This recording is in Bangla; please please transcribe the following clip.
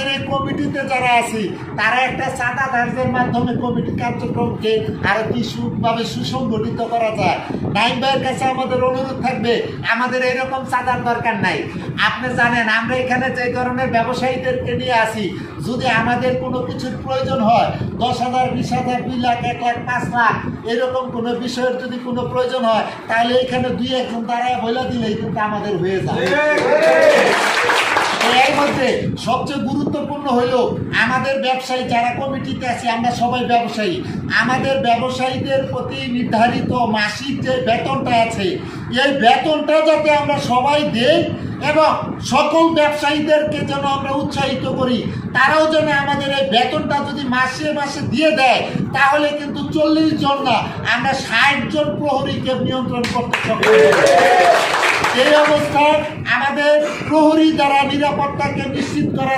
আমাদের এই কমিটিতে যারা আছি তারা একটা চাঁদা ধার্যের মাধ্যমে কমিটি কার্যক্রমকে আরো ভাবে সুসংগঠিত করা যায়। নাইম ভাইয়ের কাছে আমাদের অনুরোধ থাকবে, আমাদের এরকম চাঁদার দরকার নাই। আপনি জানেন আমরা এখানে যে ধরনের ব্যবসায়ীদেরকে নিয়ে আসি, যদি আমাদের কোনো কিছুর প্রয়োজন হয় 10,000, 20,000, 2 লাখ, 1 লাখ, 5 লাখ এরকম কোনো বিষয়ের যদি কোনো প্রয়োজন হয়, তাহলে এখানে 2-1 জন দাঁড়ায় বলে দিলেই কিন্তু আমাদের হয়ে যায়। এর মধ্যে সবচেয়ে গুরুত্বপূর্ণ হলো আমাদের ব্যবসায়ী যারা কমিটিতে আছে, আমরা সবাই ব্যবসায়ী। আমাদের ব্যবসায়ীদের প্রতি নির্ধারিত মাসিক যে বেতনটা আছে, এই বেতনটা যাতে আমরা সবাই দেই এবং সকল ব্যবসায়ীদেরকে যেন আমরা উৎসাহিত করি, তারাও যেন আমাদের এই বেতনটা যদি মাসে মাসে দিয়ে দেয়, তাহলে কিন্তু 40 জন না, আমরা 60 জন প্রহরীকে নিয়ন্ত্রণ করতে সক্ষম। এই অবস্থায় আমাদের প্রহরী দ্বারা নিরাপত্তাকে নিশ্চিত করার